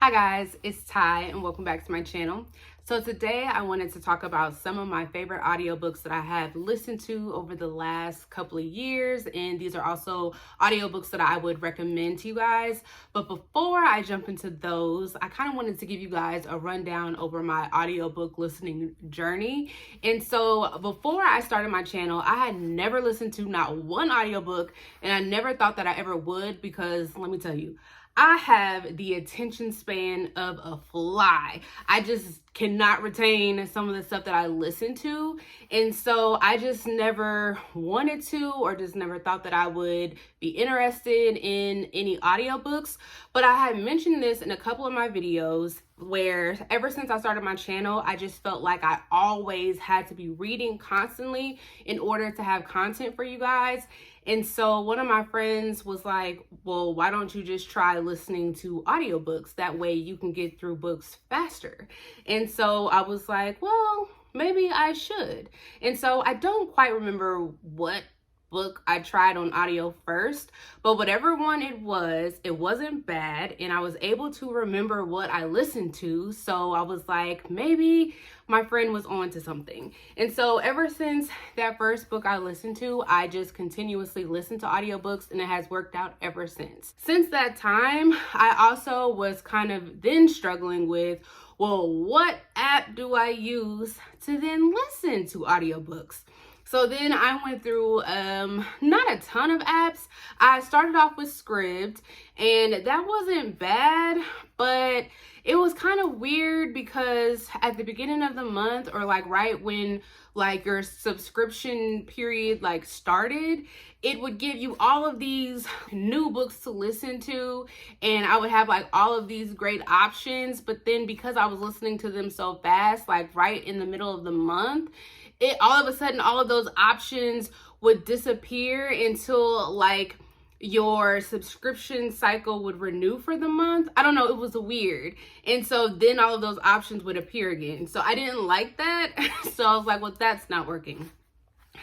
Hi guys, it's Ty and welcome back to my channel. So today I wanted to talk about some of my favorite audiobooks that I have listened to over the last couple of years, and these are also audiobooks that I would recommend to you guys. But before I jump into those, I kind of wanted to give you guys a rundown over my audiobook listening journey. And so before I started my channel, I had never listened to not one audiobook, and I never thought that I ever would, because let me tell you, I have the attention span of a fly. I just cannot retain some of the stuff that I listen to. And so I just never wanted to, or just never thought that I would be interested in any audiobooks. But I had mentioned this in a couple of my videos where ever since I started my channel, I just felt like I always had to be reading constantly in order to have content for you guys. And so one of my friends was like, well, why don't you just try listening to audiobooks? That way you can get through books faster. And so I was like, well, maybe I should. And so I don't quite remember what book I tried on audio first, but whatever one it wasn't bad, and I was able to remember what I listened to. So I was like, maybe my friend was on to something. And so ever since that first book I listened to, I just continuously listened to audiobooks, and it has worked out ever since. Since that time, I also was kind of then struggling with, well, what app do I use to then listen to audiobooks? So then I went through not a ton of apps. I started off with Scribd, and that wasn't bad, but it was kind of weird because at the beginning of the month, or like right when like your subscription period like started, it would give you all of these new books to listen to, and I would have like all of these great options. But then because I was listening to them so fast, like right in the middle of the month, it all of a sudden all of those options would disappear until like your subscription cycle would renew for the month. I don't know, it was weird. And so then all of those options would appear again. So I didn't like that. So I was like, well, that's not working.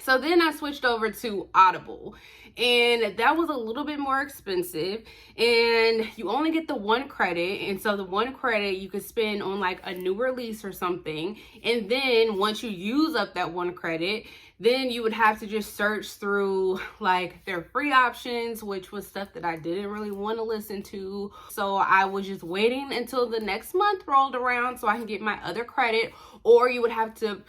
So then I switched over to Audible, and that was a little bit more expensive, and you only get the 1 credit. And so the 1 credit you could spend on like a new release or something. And then once you use up that 1 credit, then you would have to just search through like their free options, which was stuff that I didn't really want to listen to. So I was just waiting until the next month rolled around so I can get my other credit, or you would have to,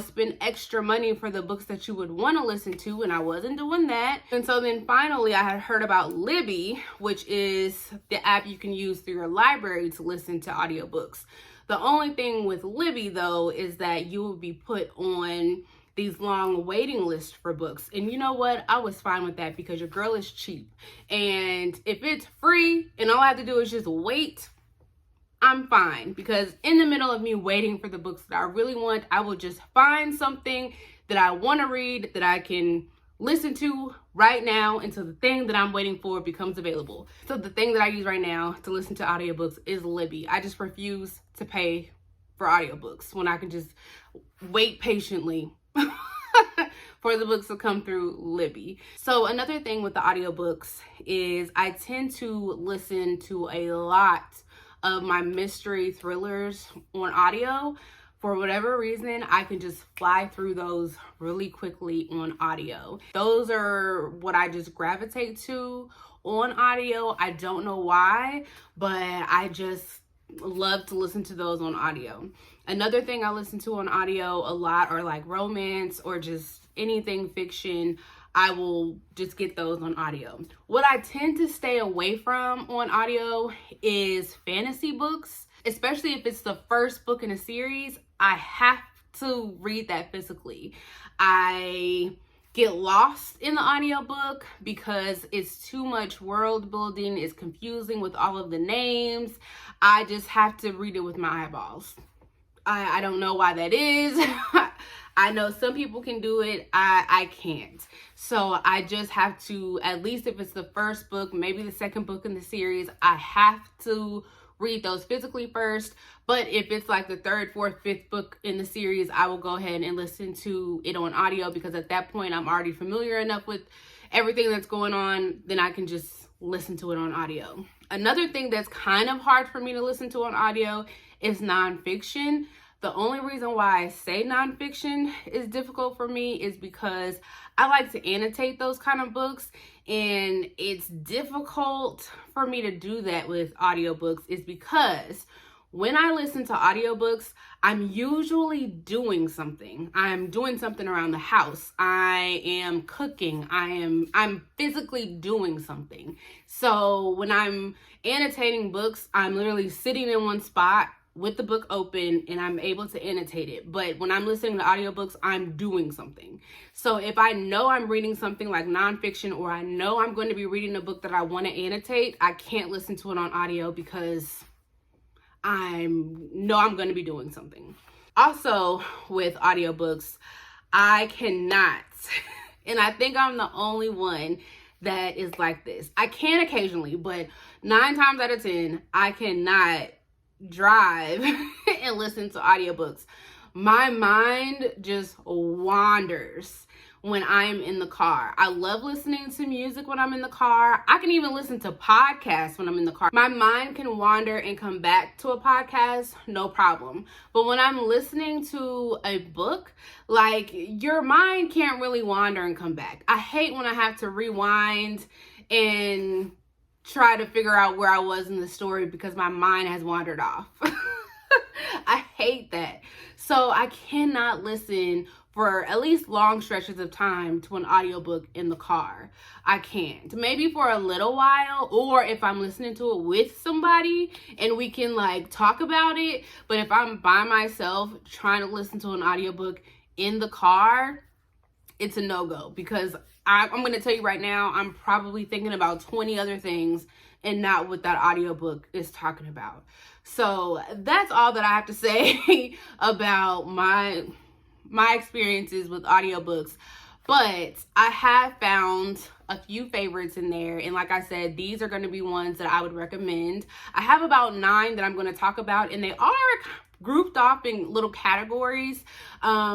spend extra money for the books that you would want to listen to, and I wasn't doing that. And so then finally I had heard about Libby, which is the app you can use through your library to listen to audiobooks. The only thing with Libby though is that you will be put on these long waiting lists for books. And you know what? I was fine with that because your girl is cheap. And if it's free and all I have to do is just wait, I'm fine. Because in the middle of me waiting for the books that I really want, I will just find something that I want to read that I can listen to right now until the thing that I'm waiting for becomes available. So the thing that I use right now to listen to audiobooks is Libby. I just refuse to pay for audiobooks when I can just wait patiently for the books to come through Libby. So another thing with the audiobooks is I tend to listen to a lot of my mystery thrillers on audio. For whatever reason, I can just fly through those really quickly on audio. Those are what I just gravitate to on audio. I don't know why, but I just love to listen to those on audio. Another thing I listen to on audio a lot are like romance or just anything fiction. I will just get those on audio. What I tend to stay away from on audio is fantasy books, especially if it's the first book in a series. I have to read that physically. I get lost in the audiobook because it's too much world building. It's confusing with all of the names. I just have to read it with my eyeballs. I don't know why that is. I know some people can do it. I can't. So I just have to, at least if it's the first book, maybe the second book in the series, I have to read those physically first. But if it's like the third, fourth, fifth book in the series, I will go ahead and listen to it on audio, because at that point I'm already familiar enough with everything that's going on, then I can just listen to it on audio. Another thing that's kind of hard for me to listen to on audio is nonfiction. The only reason why I say nonfiction is difficult for me is because I like to annotate those kind of books, and it's difficult for me to do that with audiobooks is because when I listen to audiobooks, I'm usually doing something. I'm doing something around the house. I am cooking. I'm physically doing something. So when I'm annotating books, I'm literally sitting in one spot with the book open and I'm able to annotate it. But when I'm listening to audiobooks, I'm doing something. So if I know I'm reading something like nonfiction, or I know I'm going to be reading a book that I want to annotate, I can't listen to it on audio because I know I'm going to be doing something. Also, with audiobooks, I cannot, and I think I'm the only one that is like this. I can occasionally, but 9 times out of 10, I cannot drive and listen to audiobooks. My mind just wanders when I'm in the car. I love listening to music when I'm in the car. I can even listen to podcasts when I'm in the car. My mind can wander and come back to a podcast, no problem. But when I'm listening to a book, like, your mind can't really wander and come back. I hate when I have to rewind and try to figure out where I was in the story because my mind has wandered off. I hate that. So I cannot listen for at least long stretches of time to an audiobook in the car. I can't. Maybe for a little while, or if I'm listening to it with somebody and we can like talk about it. But if I'm by myself trying to listen to an audiobook in the car, it's a no-go, because I'm going to tell you right now, I'm probably thinking about 20 other things and not what that audiobook is talking about. So that's all that I have to say about my experiences with audiobooks. But I have found a few favorites in there, and like I said, these are going to be ones that I would recommend. I have about 9 that I'm going to talk about, and they are grouped off in little categories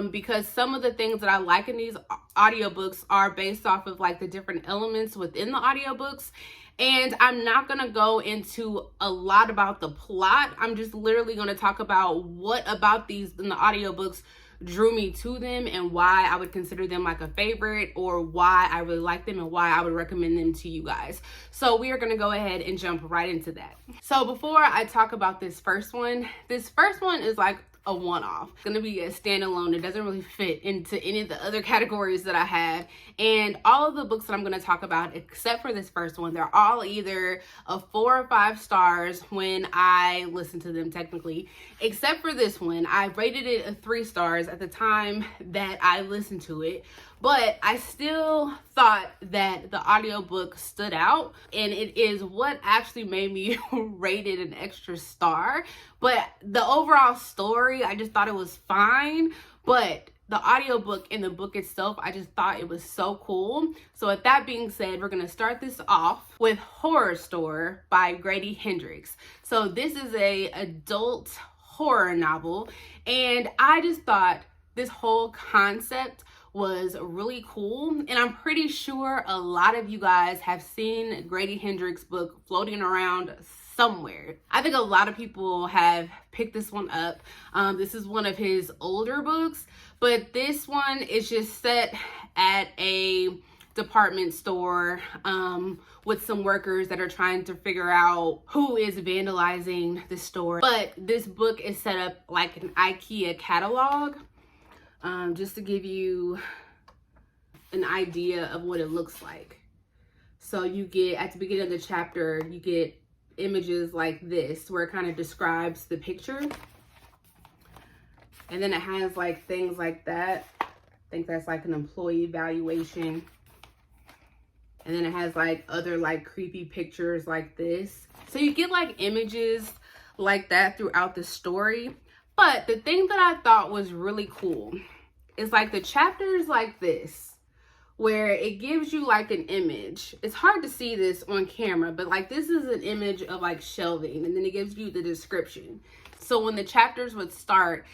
because some of the things that I like in these audiobooks are based off of like the different elements within the audiobooks. And I'm not going to go into a lot about the plot. I'm just literally going to talk about what about these in the audiobooks drew me to them and why I would consider them like a favorite, or why I really like them and why I would recommend them to you guys. So we are going to go ahead and jump right into that. So before I talk about this first one is like a one-off. It's going to be a standalone. It doesn't really fit into any of the other categories that I have. And all of the books that I'm going to talk about, except for this first one, they're all either a 4 or 5 stars when I listen to them technically. Except for this one, I rated it a 3 stars at the time that I listened to it. But I still thought that the audiobook stood out, and it is what actually made me rate it an extra star. But the overall story, I just thought it was fine. But the audiobook and the book itself, I just thought it was so cool. So with that being said, we're going to start this off with Horror Store by Grady Hendrix. So this is a adult horror novel, and I just thought this whole concept was really cool, and I'm pretty sure a lot of you guys have seen Grady Hendrix' book floating around somewhere. I think a lot of people have picked this one up. This is one of his older books, but this one is just set at a department store with some workers that are trying to figure out who is vandalizing the store. But this book is set up like an IKEA catalog. Just to give you an idea of what it looks like. So you get, at the beginning of the chapter, you get images like this where it kind of describes the picture. And then it has like things like that. I think that's like an employee evaluation. And then it has like other like creepy pictures like this. So you get like images like that throughout the story. But the thing that I thought was really cool is like the chapters like this, where it gives you like an image. It's hard to see this on camera, but like this is an image of like shelving, and then it gives you the description. So when the chapters would start,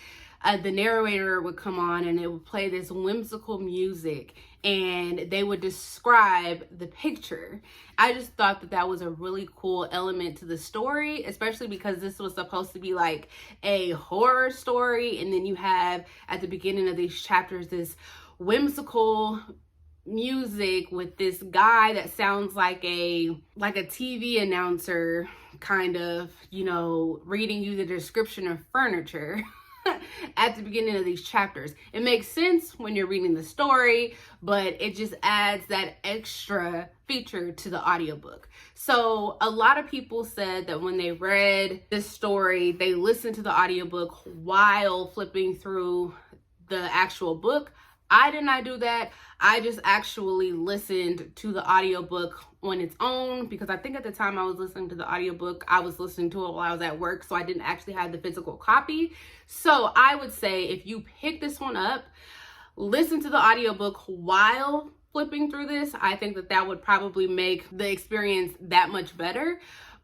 the narrator would come on and it would play this whimsical music, and they would describe the picture. I just thought that that was a really cool element to the story, especially because this was supposed to be like a horror story. And then you have at the beginning of these chapters this whimsical music with this guy that sounds like a TV announcer, kind of, you know, reading you the description of furniture at the beginning of these chapters. It makes sense when you're reading the story, but it just adds that extra feature to the audiobook. So a lot of people said that when they read this story, they listened to the audiobook while flipping through the actual book. I did not do that. I just actually listened to the audiobook on its own, because I think at the time I was listening to the audiobook, I was listening to it while I was at work, so I didn't actually have the physical copy. So I would say if you pick this one up, listen to the audiobook while flipping through this. I think that that would probably make the experience that much better.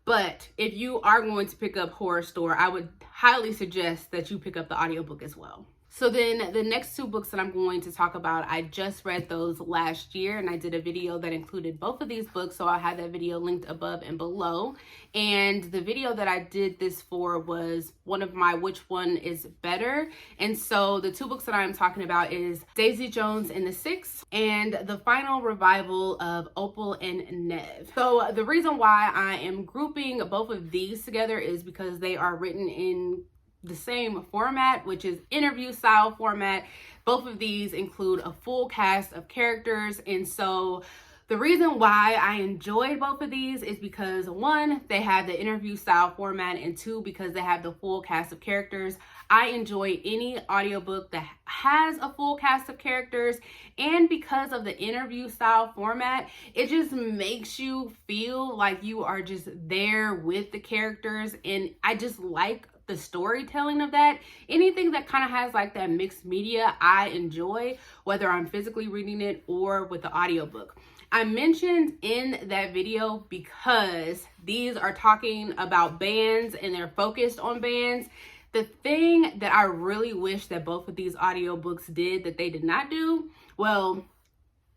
But if you are going to pick up Horror Store, I would highly suggest that you pick up the audiobook as well. So then the next two books that I'm going to talk about, I just read those last year, and I did a video that included both of these books. So I'll have that video linked above and below. And the video that I did this for was one of my which one is better. And so the two books that I'm talking about is Daisy Jones and the Six and the final revival of Opal and Nev. So the reason why I am grouping both of these together is because they are written in the same format, which is interview style format. Both of these include a full cast of characters, and so the reason why I enjoyed both of these is because, one, they have the interview style format, and two, because they have the full cast of characters. I enjoy any audiobook that has a full cast of characters, and because of the interview style format, it just makes you feel like you are just there with the characters, and I just like the storytelling of that. Anything that kind of has like that mixed media, I enjoy, whether I'm physically reading it or with the audiobook. I mentioned in that video because these are talking about bands and they're focused on bands. The thing that I really wish that both of these audiobooks did that they did not do, well,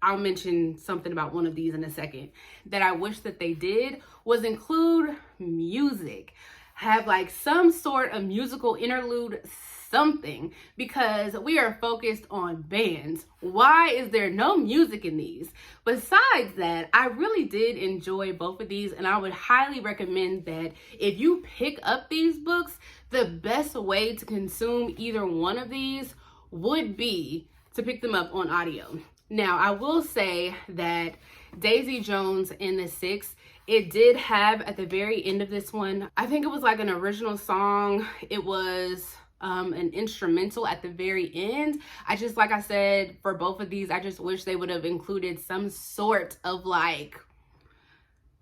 I'll mention something about one of these in a second, that I wish that they did was include music. Have like some sort of musical interlude, something, because we are focused on bands. Why is there no music in these? Besides that, I really did enjoy both of these, and I would highly recommend that if you pick up these books, the best way to consume either one of these would be to pick them up on audio. Now, I will say that Daisy Jones and the Six, it did have at the very end of this one, I think it was like an original song. It was an instrumental at the very end. I just, like I said, for both of these, I just wish they would have included some sort of like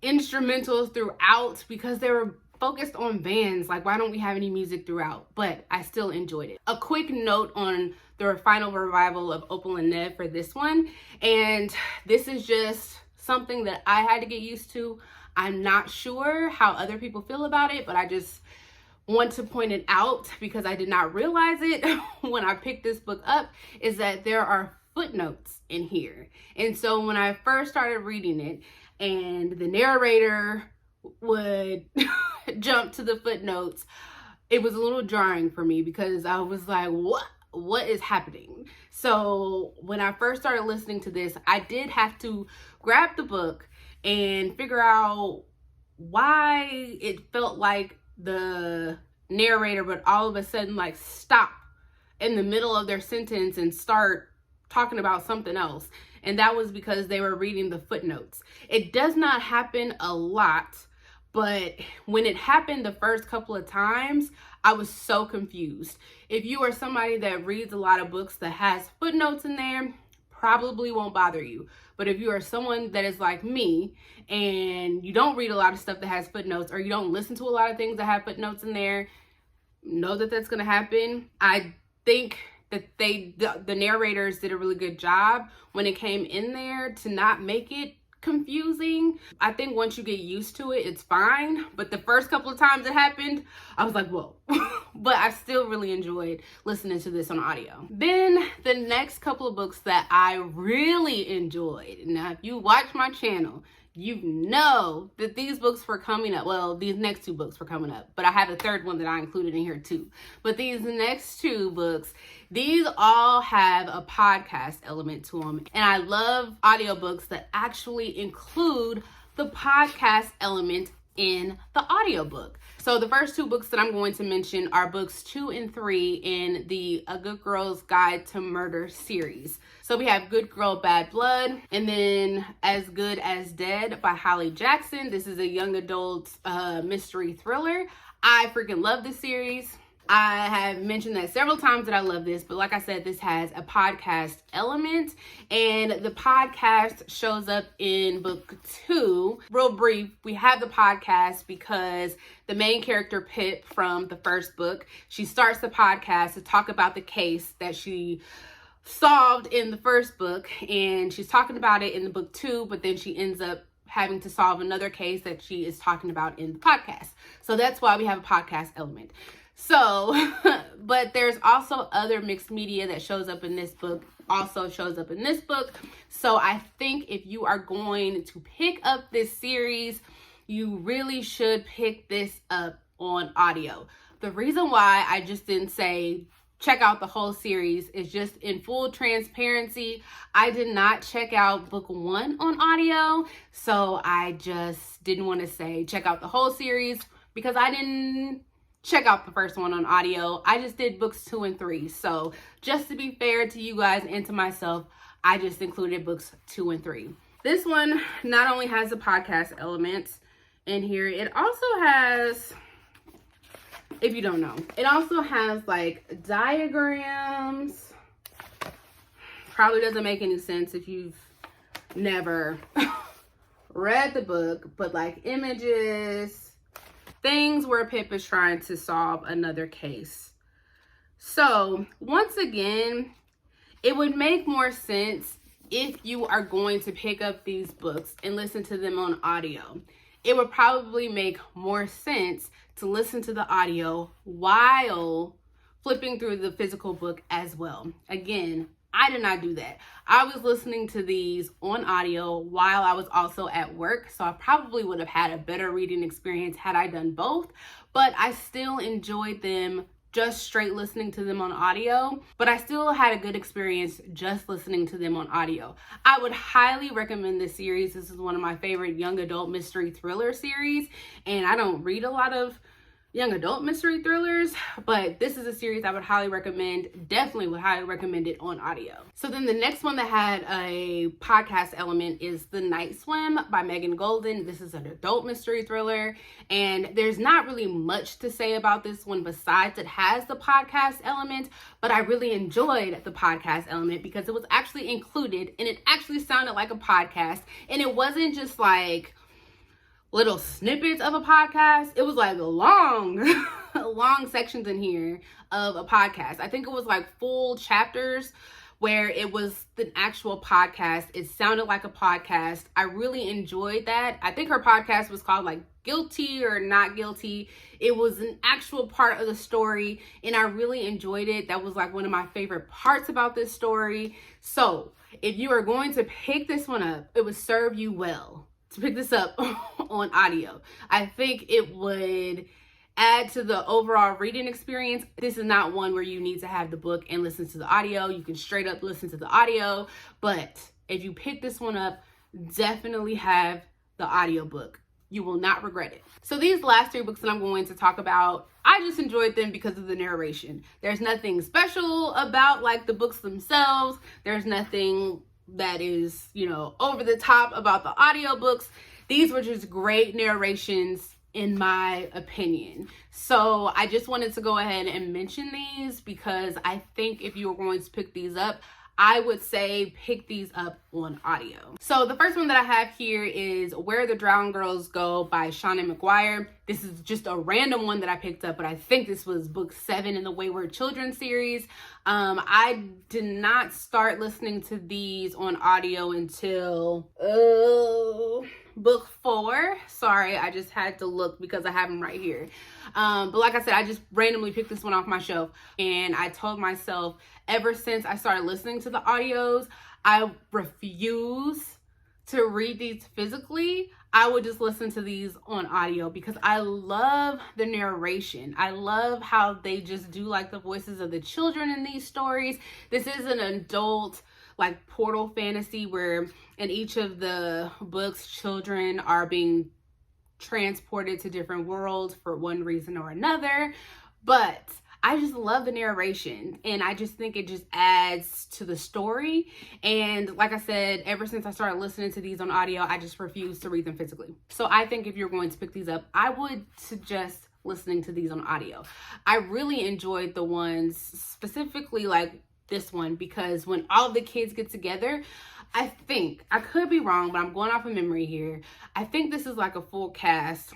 instrumentals throughout, because they were focused on bands. Like, why don't we have any music throughout? But I still enjoyed it. A quick note on the final revival of Opal and Nev for this one, and this is just something that I had to get used to. I'm not sure how other people feel about it, but I just want to point it out because I did not realize it when I picked this book up, is that there are footnotes in here. And so when I first started reading it and the narrator would jump to the footnotes, it was a little jarring for me because I was like, what is happening? So when I first started listening to this, I did have to grab the book and figure out why it felt like the narrator would all of a sudden like stop in the middle of their sentence and start talking about something else. And that was because they were reading the footnotes. It does not happen a lot, but when it happened the first couple of times, I was so confused. If you are somebody that reads a lot of books that has footnotes in there, probably won't bother you. But if you are someone that is like me and you don't read a lot of stuff that has footnotes, or you don't listen to a lot of things that have footnotes in there, know that that's going to happen. I think that the narrators did a really good job when it came in there to not make it confusing. I think once you get used to it, it's fine. But the first couple of times it happened, I was like, whoa, but I still really enjoyed listening to this on audio. Then the next couple of books that I really enjoyed. Now, if you watch my channel, you know that these books were coming up. Well, these next two books were coming up, but I have a third one that I included in here too. But these next two books, these all have a podcast element to them. And I love audiobooks that actually include the podcast element in the audiobook. So the first two books that I'm going to mention are books 2 and 3 in the A Good Girl's Guide to Murder series. So we have Good Girl, Bad Blood, and then As Good as Dead by Holly Jackson. This is a young adult mystery thriller. I freaking love this series. I have mentioned that several times that I love this, but like I said, this has a podcast element, and the podcast shows up in book 2. Real brief, we have the podcast because the main character, Pip, from the first book, she starts the podcast to talk about the case that she solved in the first book, and she's talking about it in the book 2, but then she ends up having to solve another case that she is talking about in the podcast. So that's why we have a podcast element. So, but there's also other mixed media that shows up in this book, also shows up in this book. So I think if you are going to pick up this series, you really should pick this up on audio. The reason why I just didn't say check out the whole series is just in full transparency. I did not check out book 1 on audio. So I just didn't want to say check out the whole series because I didn't check out the first one on audio. I just did books 2 and 3. So just to be fair to you guys and to myself, I just included books 2 and 3. This one not only has the podcast elements in here, it also has, if you don't know, it also has like diagrams. Probably doesn't make any sense if you've never read the book, but like images, things where Pip is trying to solve another case. So once again, it would make more sense if you are going to pick up these books and listen to them on audio. It would probably make more sense to listen to the audio while flipping through the physical book as well. Again, I did not do that. I was listening to these on audio while I was also at work, so I probably would have had a better reading experience had I done both, but I still enjoyed them just straight listening to them on audio, but I still had a good experience just listening to them on audio. I would highly recommend this series. This is one of my favorite young adult mystery thriller series, and I don't read a lot of young adult mystery thrillers, but this is a series I would highly recommend. Definitely would highly recommend it on audio. So then the next one that had a podcast element is The Night Swim by Megan Golden. This is an adult mystery thriller, and there's not really much to say about this one besides it has the podcast element, but I really enjoyed the podcast element because it was actually included and it actually sounded like a podcast, and it wasn't just like little snippets of a podcast. It was like long sections in here of a podcast. I think it was like full chapters where it was an actual podcast. It sounded like a podcast. I really enjoyed that. I think her podcast was called like Guilty or Not Guilty. It was an actual part of the story and I really enjoyed it. That was like one of my favorite parts about this story. So if you are going to pick this one up, it would serve you well to pick this up on audio. I think it would add to the overall reading experience. This is not one where you need to have the book and listen to the audio. You can straight up listen to the audio, but if you pick this one up, definitely have the audiobook. You will not regret it. So these last 3 books that I'm going to talk about, I just enjoyed them because of the narration. There's nothing special about like the books themselves. There's nothing that is, you know, over the top about the audiobooks. These were just great narrations in my opinion. So I just wanted to go ahead and mention these because I think if you were going to pick these up, I would say pick these up on audio. So the first one that I have here is Where the Drowned Girls Go by Shauna McGuire. This is just a random one that I picked up, but I think this was book 7 in the Wayward Children series. I did not start listening to these on audio until book 4. Sorry, I just had to look because I have them right here. But like I said, I just randomly picked this one off my shelf, and I told myself ever since I started listening to the audios, I refuse to read these physically. I would just listen to these on audio because I love the narration. I love how they just do like the voices of the children in these stories. This is an adult like portal fantasy where in each of the books, children are being transported to different worlds for one reason or another. But I just love the narration, and I just think it just adds to the story. And like I said, ever since I started listening to these on audio, I just refuse to read them physically. So I think if you're going to pick these up, I would suggest listening to these on audio. I really enjoyed the ones specifically like this one because when all the kids get together, I think, I could be wrong, but I'm going off of memory here. I think this is like a full cast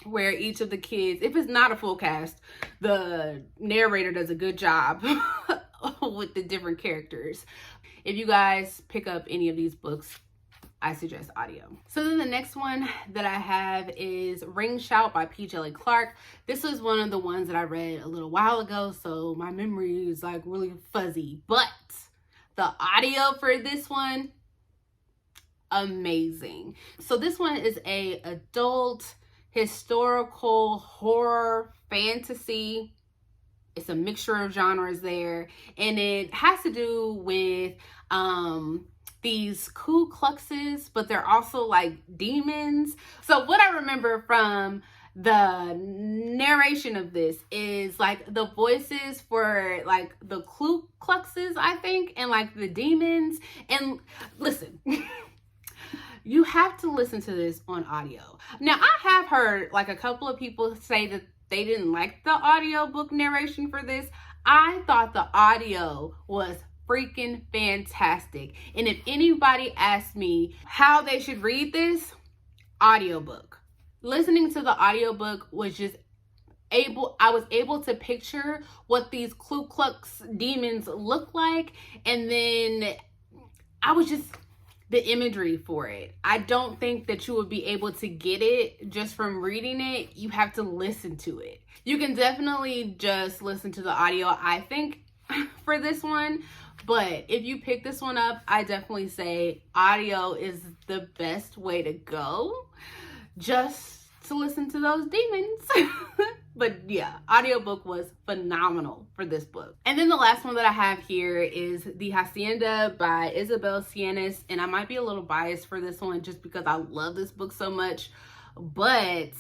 where each of the kids, if it's not a full cast, the narrator does a good job with the different characters. If you guys pick up any of these books, I suggest audio. So then the next one that I have is Ring Shout by P. Djeli Clark. This was one of the ones that I read a little while ago, so my memory is like really fuzzy. But the audio for this one, amazing. So this one is a adult historical horror fantasy. It's a mixture of genres there, and it has to do with these Ku Kluxes, but they're also like demons. So what I remember from the narration of this is like the voices for like the Ku Kluxes, I think, and like the demons. And listen, you have to listen to this on audio. Now, I have heard like a couple of people say that they didn't like the audiobook narration for this. I thought the audio was freaking fantastic. And if anybody asked me how they should read this, audiobook. Listening to the audiobook was just I was able to picture what these Ku Klux demons look like, and then I was just the imagery for it. I don't think that you would be able to get it just from reading it. You have to listen to it. You can definitely just listen to the audio, I think, for this one. But if you pick this one up, I definitely say audio is the best way to go, just to listen to those demons. But yeah, audiobook was phenomenal for this book. And then the last one that I have here is The Hacienda by Isabel Ciennes. And I might be a little biased for this one just because I love this book so much. But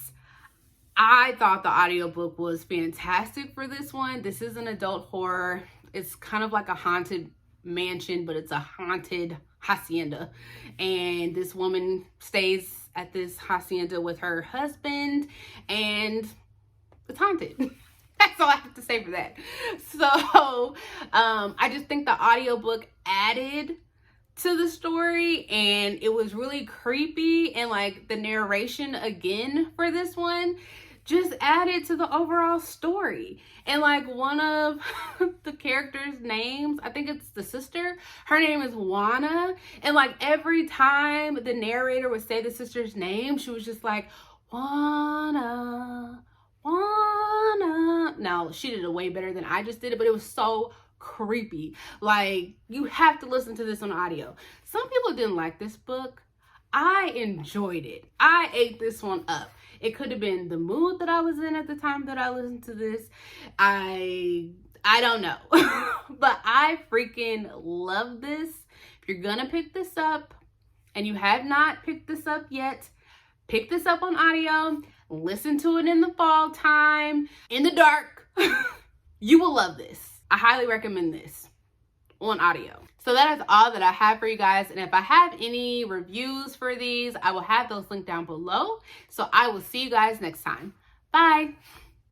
I thought the audiobook was fantastic for this one. This is an adult horror. It's kind of like a haunted mansion, but it's a haunted hacienda. And this woman stays at this hacienda with her husband, and it's haunted. That's all I have to say for that. So I just think the audiobook added to the story, and it was really creepy, and like the narration again for this one just added to the overall story. And like one of the characters' names, I think it's the sister, her name is Juana. And like every time the narrator would say the sister's name, she was just like, Juana, Juana. Now, she did it way better than I just did it, but it was so creepy. Like, you have to listen to this on audio. Some people didn't like this book. I enjoyed it. I ate this one up. It could have been the mood that I was in at the time that I listened to this. I don't know. But I freaking love this. If you're gonna pick this up and you have not picked this up yet, pick this up on audio. Listen to it in the fall time, in the dark. You will love this. I highly recommend this on audio. So that is all that I have for you guys. And if I have any reviews for these, I will have those linked down below. So I will see you guys next time. Bye.